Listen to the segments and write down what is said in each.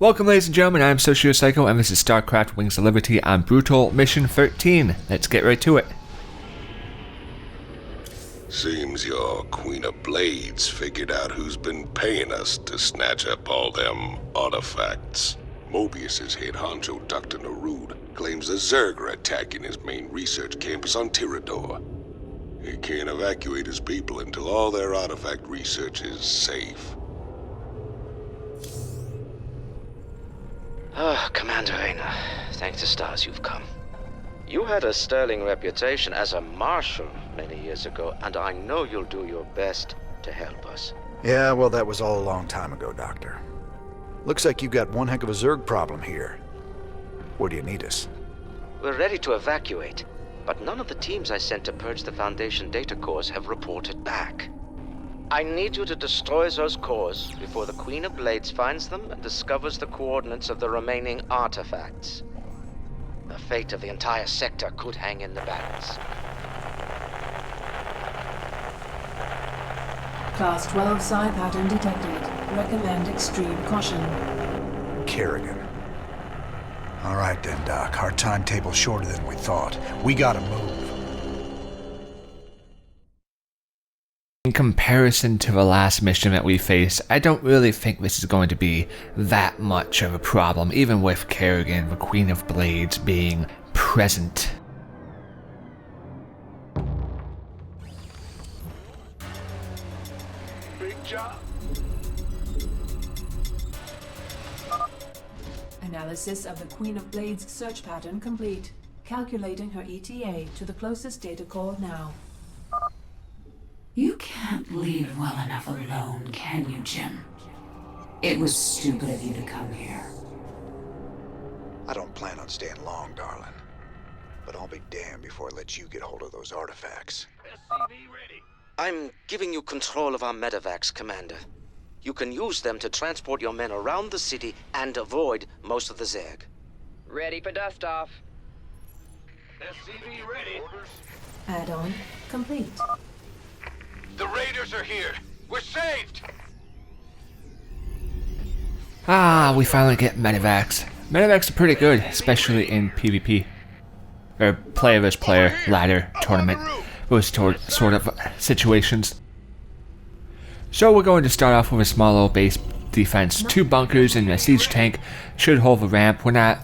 Welcome, ladies and gentlemen, I'm SocioPsycho, and this is StarCraft Wings of Liberty on Brutal Mission 13. Let's get right to it. Seems your Queen of Blades figured out who's been paying us to snatch up all them artifacts. Moebius's head honcho, Dr. Narud, claims the Zerg are attacking his main research campus on Tirador. He can't evacuate his people until all their artifact research is safe. Commander Rayner, thank the stars you've come. You had a sterling reputation as a marshal many years ago, and I know you'll do your best to help us. Yeah, well, that was all a long time ago, Doctor. Looks like you've got one heck of a Zerg problem here. Where do you need us? We're ready to evacuate, but none of the teams I sent to purge the Foundation data cores have reported back. I need you to destroy those cores before the Queen of Blades finds them and discovers the coordinates of the remaining artifacts. The fate of the entire sector could hang in the balance. Class 12 psi pattern detected. Recommend extreme caution. Kerrigan. All right then, Doc. Our timetable's shorter than we thought. We gotta move. In comparison to the last mission that we faced, I don't really think this is going to be that much of a problem, even with Kerrigan, the Queen of Blades, being present. Big job. Analysis of the Queen of Blades search pattern complete. Calculating her ETA to the closest data core now. You can't leave well enough alone, can you, Jim? It was stupid of you to come here. I don't plan on staying long, darling. But I'll be damned before I let you get hold of those artifacts. SCV ready. I'm giving you control of our medevacs, Commander. You can use them to transport your men around the city and avoid most of the Zerg. Ready for dust-off. SCV ready. Orders. Add-on complete. The Raiders are here. We're saved. We finally get medevacs. Medevacs are pretty good, especially in PvP. Or player vs. player, ladder, tournament, those sort of situations. So we're going to start off with a small little base defense. 2 bunkers and a siege tank should hold the ramp. We're not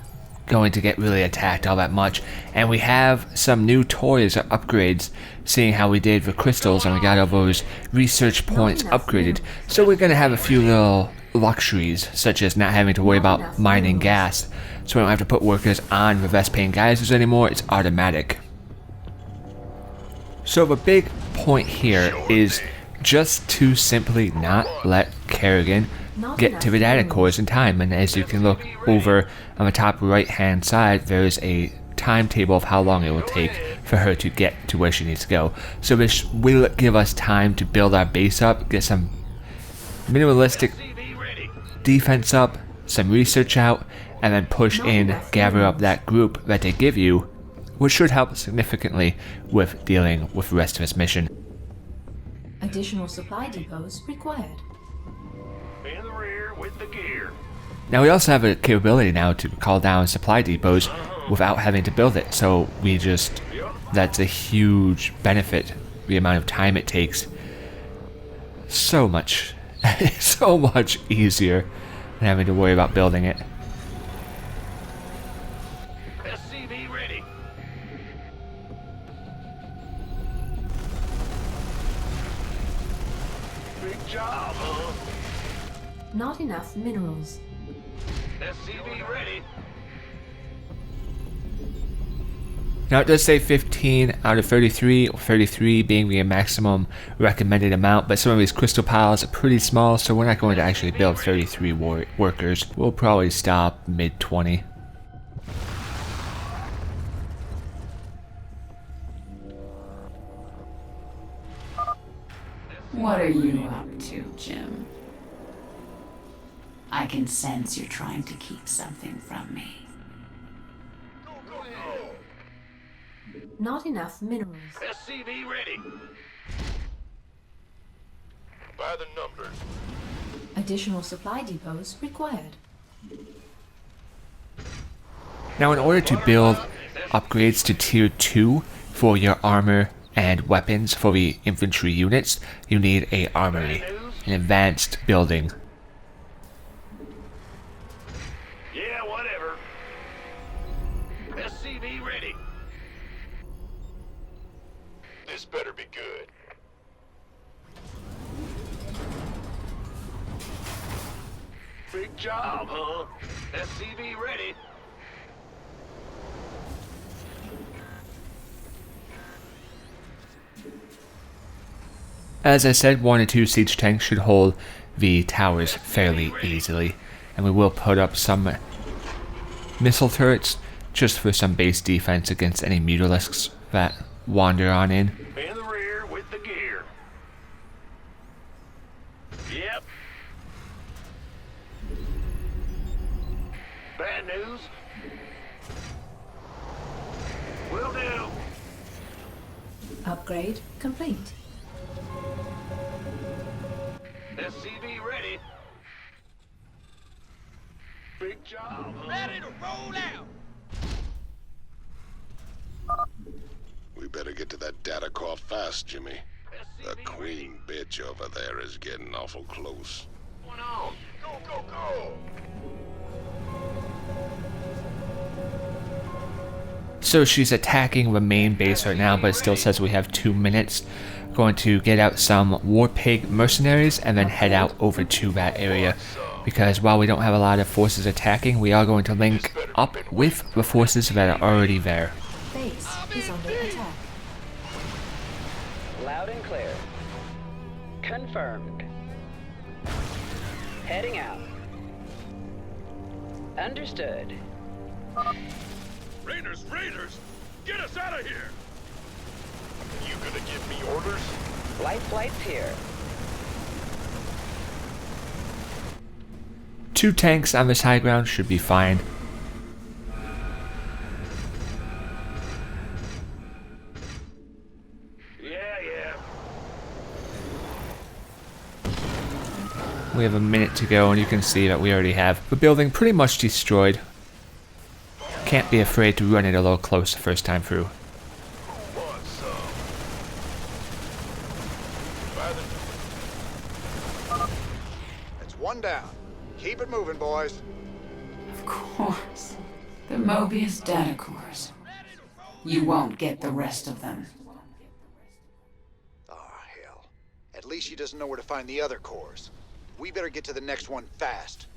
going to get really attacked all that much, and we have some new toys or upgrades, seeing how we did the crystals and we got all those research points upgraded. So we're going to have a few little luxuries, such as not having to worry about mining gas, so we don't have to put workers on the best paying geysers anymore. It's automatic. So the big point here is just to simply not let Kerrigan get to the data cores in time, and as you can look over on the top right hand side, there's a timetable of how long it will take for her to get to where she needs to go. So this will give us time to build our base up, get some minimalistic defense up, some research out, and then push in, gather up that group that they give you, which should help significantly with dealing with the rest of this mission. Additional supply depots required. In the rear with the gear. Now we also have a capability now to call down supply depots without having to build it, so that's a huge benefit, the amount of time it takes. So much easier than having to worry about building it. SCV ready. Big job, huh? Not enough minerals. SCV ready. Now it does say 15 out of 33, or 33 being the maximum recommended amount, but some of these crystal piles are pretty small, so we're not going to actually build 33 workers. We'll probably stop mid-20. What are you up to, Jim? I can sense you're trying to keep something from me. Not enough minerals. SCV ready. By the numbers. Additional supply depots required. Now, in order to build upgrades to tier 2 for your armor and weapons for the infantry units, you need a armory, an advanced building. Yeah, whatever. SCV ready. This better be good. Big job, huh? SCV ready. As I said, 1 or 2 siege tanks should hold the towers fairly easily, and we will put up some missile turrets just for some base defense against any mutalisks that wander on in. In the rear with the gear. Yep. Bad news. Will do. Upgrade complete. SCV ready. Big job. Ready to roll out. We better get to that data core fast, Jimmy. The queen bitch over there is getting awful close. What's going on? Go, go, go. So she's attacking the main base right now, but it still says we have 2 minutes. Going to get out some war pig mercenaries and then head out over to that area, because while we don't have a lot of forces attacking, we are going to link up with the forces that are already there. Base is under attack. Loud and clear. Confirmed. Heading out. Understood. Raiders, raiders! Get us out of here! You gonna give me orders? Light flight's here. 2 tanks on this high ground should be fine. Yeah. We have a minute to go, and you can see that we already have the building pretty much destroyed. Can't be afraid to run it a little close the first time through. That's one down. Keep it moving, boys. Of course. The Moebius data cores. You won't get the rest of them. Ah, hell. At least she doesn't know where to find the other cores. We better get to the next one fast.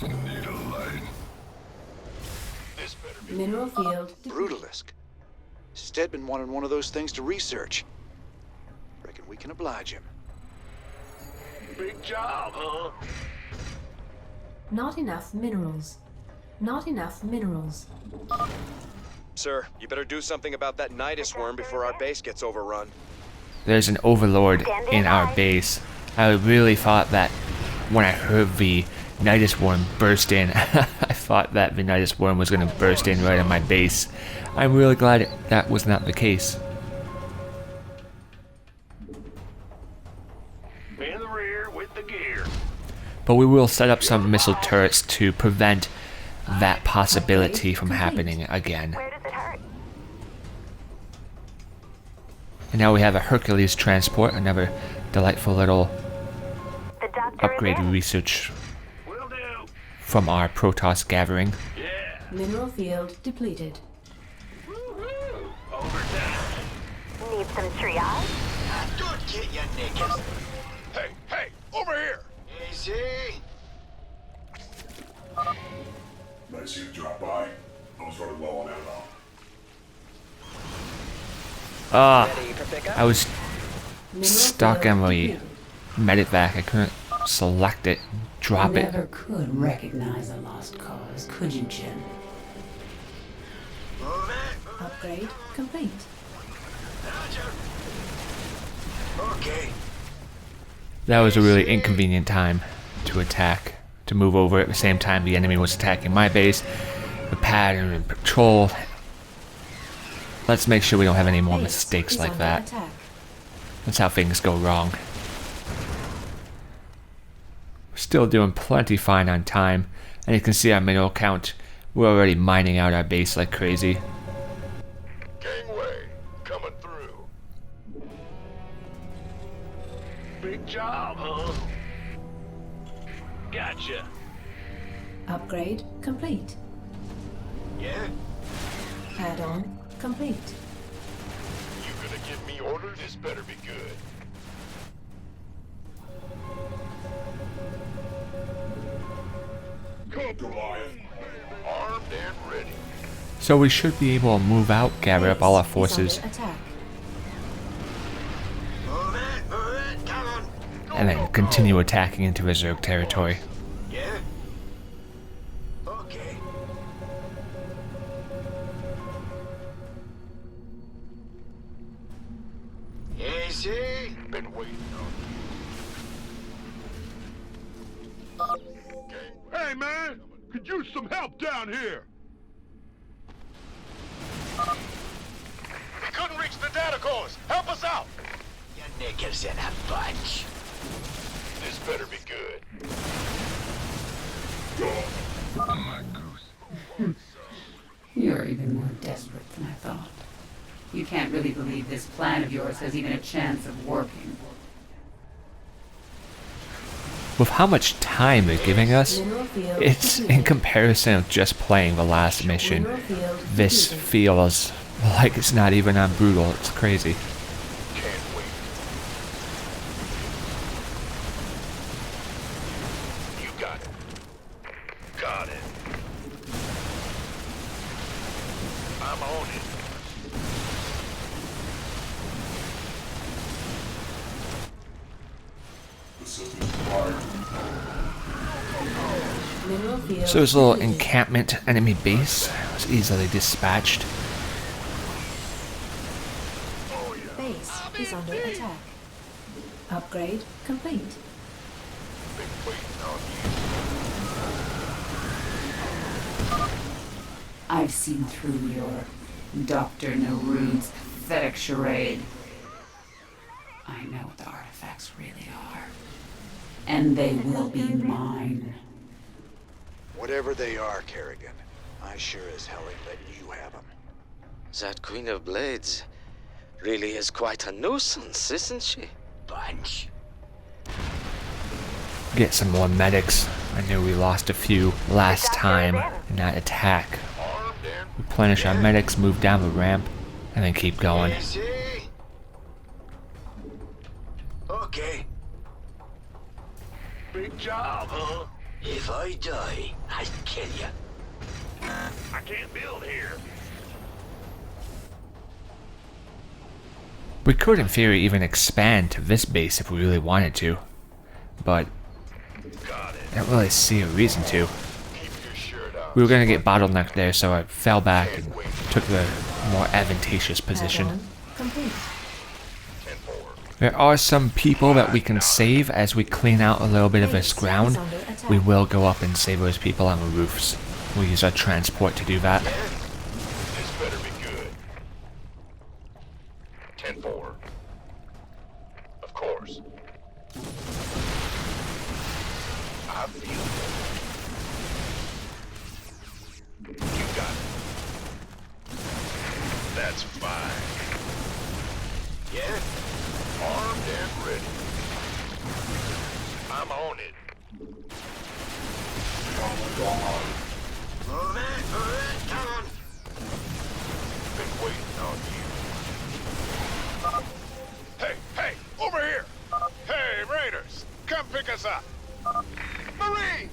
Need a light. This better be Mineral field depleted. Brutalisk. Stedman wanted one of those things to research. Reckon we can oblige him. big job, huh? Not enough minerals. Not enough minerals. Sir, you better do something about that Nidus worm before our base gets overrun. There's an overlord in our base. I really thought that when I heard the Nidus worm burst in, I thought that the Nidus worm was going to burst in right on my base. I'm really glad that was not the case. In the rear with the gear. But we will set up some missile turrets to prevent that possibility from happening again. And now we have a Hercules transport, another delightful little upgrade research Will do. from our Protoss gathering. Yeah. Mineral field depleted. Woo-hoo. Overtime. Need some triage? Good kid, you niggas. Hey, over here. Easy. Nice you to drop by. I was running low on ammo. Ready for pickup? I was Mineral stuck field in the depleted. medivac. I couldn't select it, drop it. Never could recognize a lost cause, could you, Jim? Move it. Upgrade complete. Roger. Okay. That was a really inconvenient time to attack, to move over at the same time the enemy was attacking my base. The pattern and patrol. Let's make sure we don't have any more Base mistakes is like under that. attack. That's how things go wrong. still doing plenty fine on time, and you can see our mineral count. We're already mining out our base like crazy. Gangway, coming through. Big job, huh? Gotcha. Upgrade complete. Yeah? Add-on complete. You gonna give me orders? This better be good. Goliath. Armed and ready. So we should be able to move out, gather up all our forces, Is under attack. and then continue attacking into reserve territory. Yeah? Okay. Easy. Been waiting on you. Hey, man! Could use some help down here! We couldn't reach the data cores! Help us out! You niggas in a bunch. This better be good. You're even more desperate than I thought. You can't really believe this plan of yours has even a chance of working. With how much time they're giving us, it's in comparison of just playing the last mission. This feels like it's not even on brutal. It's crazy. Can't wait. You got it. Got it. I'm on it. The system's fired. Mineral field So this little depleted. encampment enemy base was easily dispatched. Base is under attack. Upgrade complete. Been waiting on you. I've seen through your Dr. Nerude's pathetic charade. I know what the artifacts really are. And they will be mine. Whatever they are, Kerrigan, I sure as hell ain't letting you have them. That Queen of Blades really is quite a nuisance, isn't she? Bunch. Get some more medics. I knew we lost a few last time in that attack. Armed and Replenish our medics, move down the ramp, and then keep going. easy. Okay. Big job, huh? If I die, I kill you. I can't build here. We could, in theory, even expand to this base if we really wanted to, but Got it. I don't really see a reason to. Keep your shirt on. We were gonna get bottlenecked there, so I fell back and took the more advantageous position. Add-on complete. 10-4. There are some people that we can save as we clean out a little bit of this ground. We will go up and save those people on the roofs. We'll use our transport to do that. This better be good. 10-4. Of course. I feel it. You got it. That's fine. Yeah? Armed and ready. I'm on it. Move it, come on. Been waiting on you. Hey, hey, over here! Hey, Raiders, come pick us up. Marines,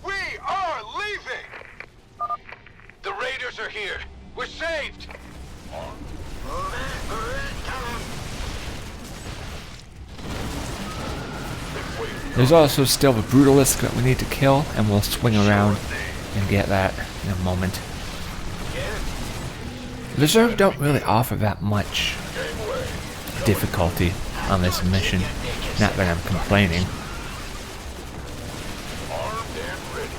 we are leaving! The Raiders are here. We're saved! Move it, come on. Been waiting. There's also still the Brutalist that we need to kill, and we'll swing around and get that in a moment. Reserve don't really offer that much difficulty on this mission. Not that I'm complaining. Armed and ready.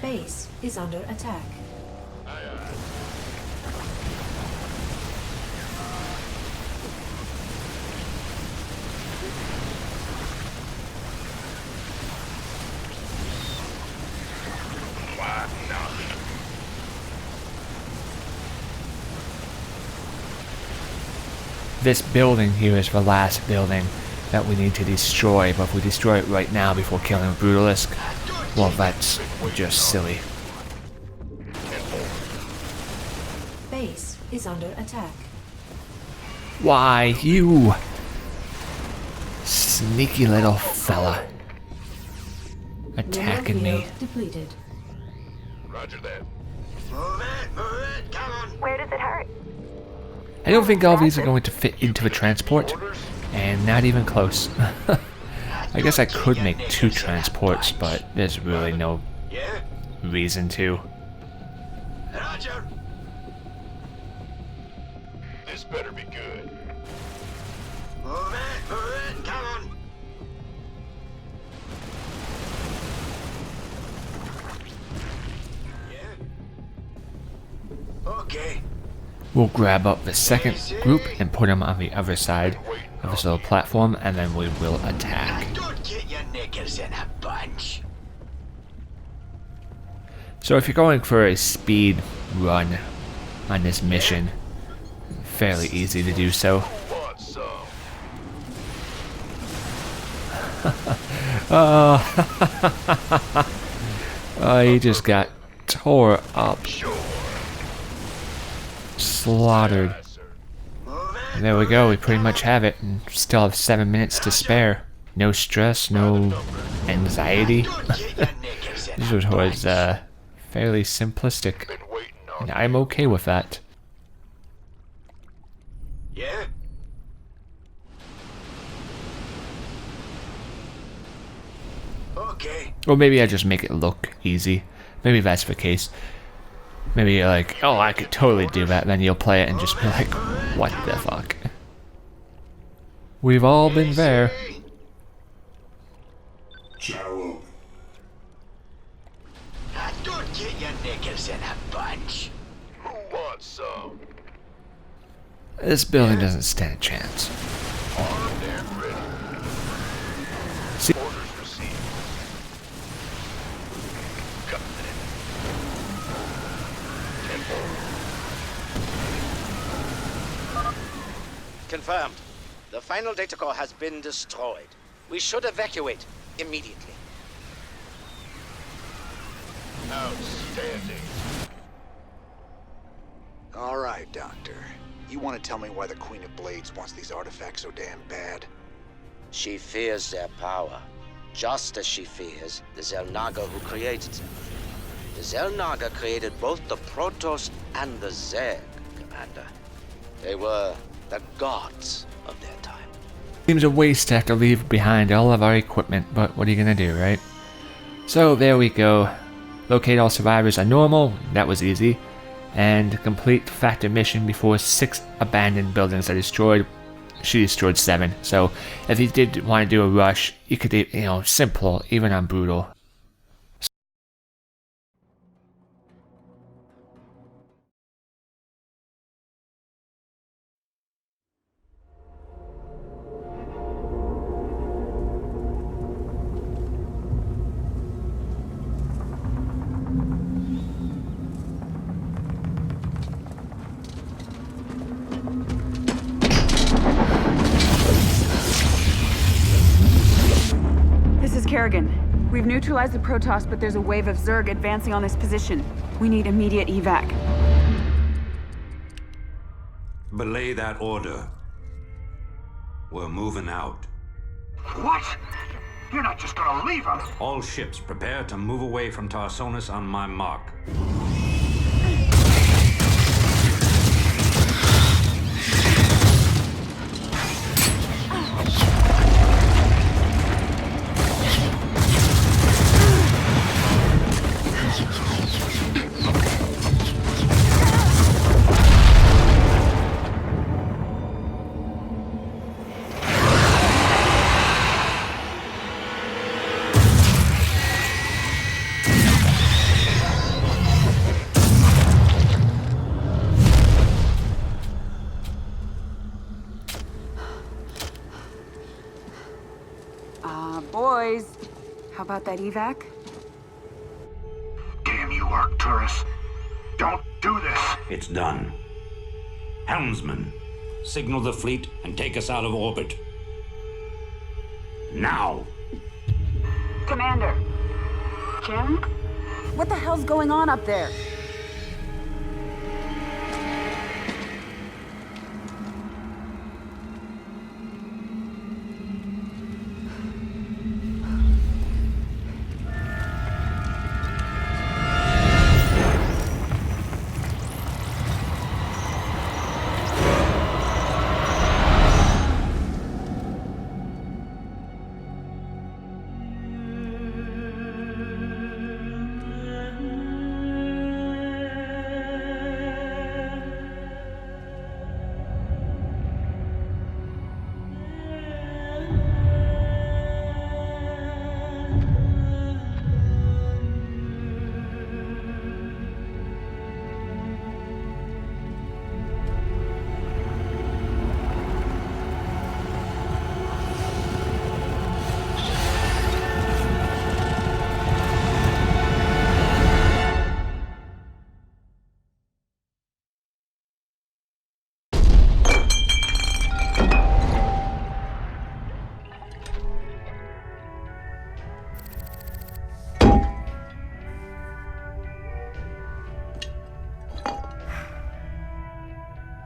Base is under attack. Aye, aye. this building here is the last building that we need to destroy, but if we destroy it right now before killing Brutalisk, well, that's just silly. Base is under attack. Why, you sneaky little fella. Attacking me. Depleted. Roger that. Move it, come on. Where does it hurt? I don't think all these are going to fit into a transport, and not even close. I guess I could make 2 transports, but there's really no Yeah? reason to. Roger. This better be good. Move it, come on. Yeah? Okay. We'll grab up the second group and put them on the other side of this little platform, and then we will attack. Don't get your knickers in a bunch. So if you're going for a speed run on this mission, fairly easy to do so. Want some? Oh, he just got tore up, Sure. slaughtered. Yes, sir. And there we go, we pretty much have it, and still have 7 minutes to spare. No stress, no anxiety. Don't get your knickers in This a was bunch. fairly simplistic, Been waiting on and I'm okay with that. Yeah? Okay. Or maybe I just make it look easy. Maybe that's the case. Maybe you're like, oh, I could totally do that. Then you'll play it and just be like, what the fuck? We've all been there. Channel open. Don't get your knickers in a bunch. Who wants some? This building doesn't stand a chance. Armed and ready. See- Orders received. Coming in. Tempo. Confirmed. The final data core has been destroyed. We should evacuate immediately. Outstanding. All right, Doctor. You want to tell me why the Queen of Blades wants these artifacts so damn bad? She fears their power, just as she fears the Xel'Naga who created them. The Xel'Naga created both the Protoss and the Zerg, Commander. They were the gods of their time. Seems a waste to have to leave behind all of our equipment, but what are you gonna do, right? So there we go. Locate all survivors are normal, that was easy. And complete factor mission before 6 abandoned buildings are destroyed. She destroyed 7. So if you did want to do a rush, you could do, simple, even on brutal. This is Kerrigan. We've neutralized the Protoss, but there's a wave of Zerg advancing on this position. We need immediate evac. Belay that order. We're moving out. What? You're not just gonna leave us. All ships prepare to move away from Tarsonis on my mark. Boys, how about that evac? Damn you, Arcturus. Don't do this. It's done. Helmsman, signal the fleet, and take us out of orbit. Now! Commander. Jim? What the hell's going on up there?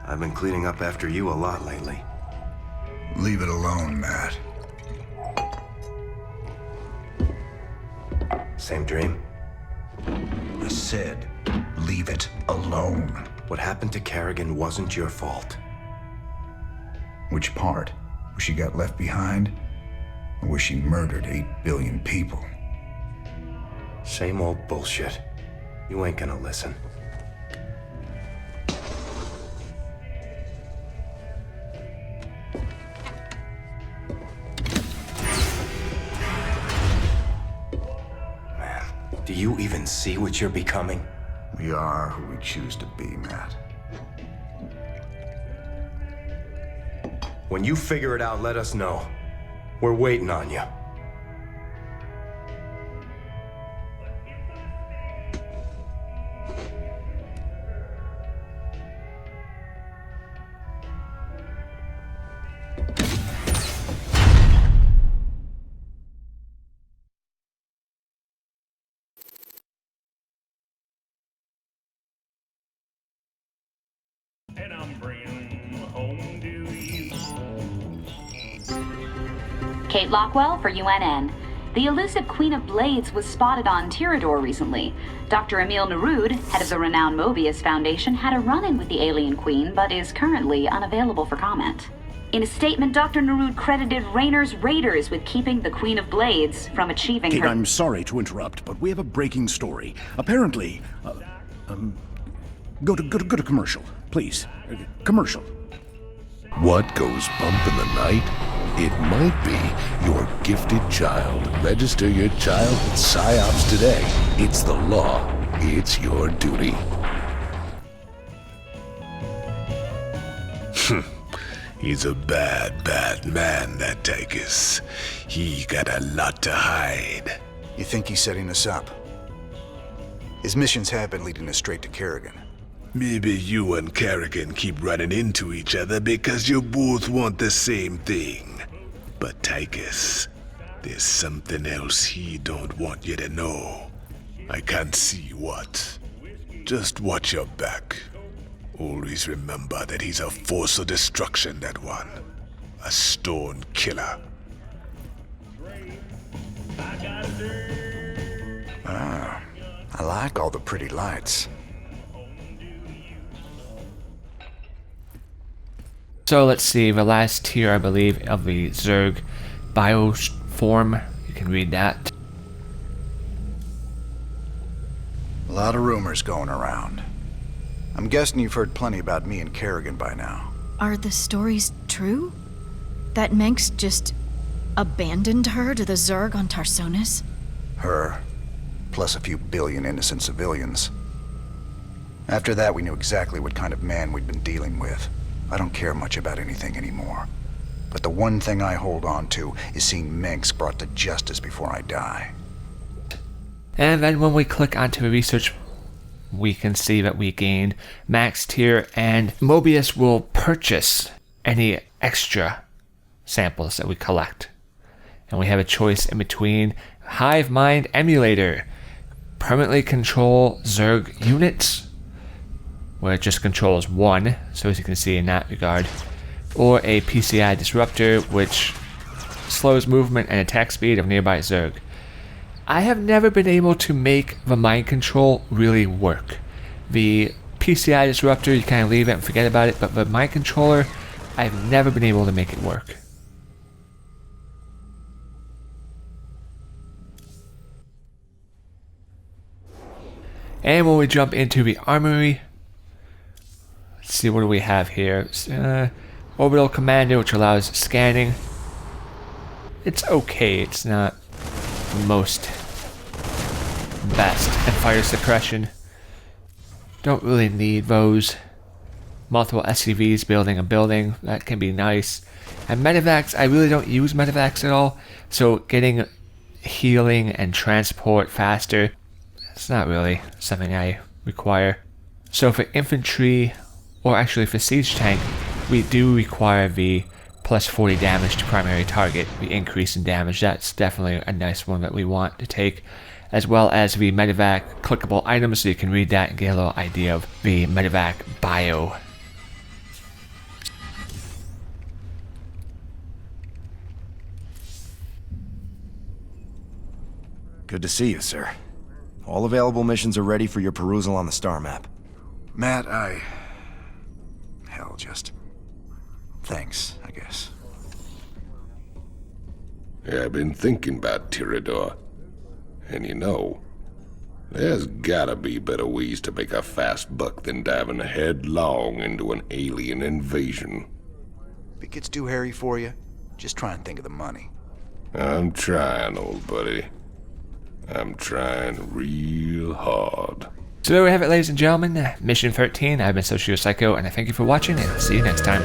I've been cleaning up after you a lot lately. Leave it alone, Matt. Same dream? I said, leave it alone. What happened to Kerrigan wasn't your fault. Which part? Where she got left behind? Or where she murdered 8 billion people? Same old bullshit. You ain't gonna listen. Man, do you even see what you're becoming? We are who we choose to be, Matt. When you figure it out, let us know. We're waiting on you. And I'm bringing home to you. Kate Lockwell for UNN. The elusive Queen of Blades was spotted on Tirador recently. Dr. Emil Nerud, head of the renowned Moebius Foundation, had a run-in with the alien queen, but is currently unavailable for comment. In a statement, Dr. Nerud credited Raynor's Raiders with keeping the Queen of Blades from achieving Kate, her— I'm sorry to interrupt, but we have a breaking story. Apparently, go to commercial, please. Commercial. What goes bump in the night? It might be your gifted child. Register your child with PsyOps today. It's the law. It's your duty. He's a bad, bad man, that Tychus. He got a lot to hide. You think he's setting us up? His missions have been leading us straight to Kerrigan. Maybe you and Kerrigan keep running into each other because you both want the same thing. But Tychus, there's something else he don't want you to know. I can't see what. Just watch your back. Always remember that he's a force of destruction, that one. A stone killer. Ah, I like all the pretty lights. So let's see, the last tier, I believe, of the Zerg bioform. You can read that. A lot of rumors going around. I'm guessing you've heard plenty about me and Kerrigan by now. Are the stories true? That Menks just abandoned her to the Zerg on Tarsonis? Her, plus a few billion innocent civilians. After that, we knew exactly what kind of man we'd been dealing with. I don't care much about anything anymore. But the one thing I hold on to is seeing Menks brought to justice before I die. And then when we click onto the research, we can see that we gained max tier, and Moebius will purchase any extra samples that we collect. And we have a choice in between Hive Mind Emulator, permanently control Zerg units, where it just controls one, so as you can see in that regard, or a PCI disruptor, which slows movement and attack speed of nearby Zerg. I have never been able to make the mind control really work. The PCI disruptor, you kind of leave it and forget about it, but the mind controller, I've never been able to make it work. And when we jump into the armory, let's see, what do we have here? Orbital Commander, which allows scanning. It's okay, it's not the most best. And fire suppression. Don't really need those. Multiple SCVs building a building, that can be nice. And medevacs, I really don't use medevacs at all, so getting healing and transport faster, it's not really something I require. So for infantry, or actually for siege tank, we do require the plus 40 damage to primary target, the increase in damage. That's definitely a nice one that we want to take, as well as the medevac clickable items, so you can read that and get a little idea of the medevac bio. Good to see you, sir. All available missions are ready for your perusal on the star map. Matt, hell, just... thanks, I guess. Yeah, I've been thinking about Tirador. And you know, there's gotta be better ways to make a fast buck than diving headlong into an alien invasion. If it gets too hairy for you, just try and think of the money. I'm trying, old buddy. I'm trying real hard. So there we have it, ladies and gentlemen. Mission 13. I've been SocioPsycho, and I thank you for watching, and see you next time.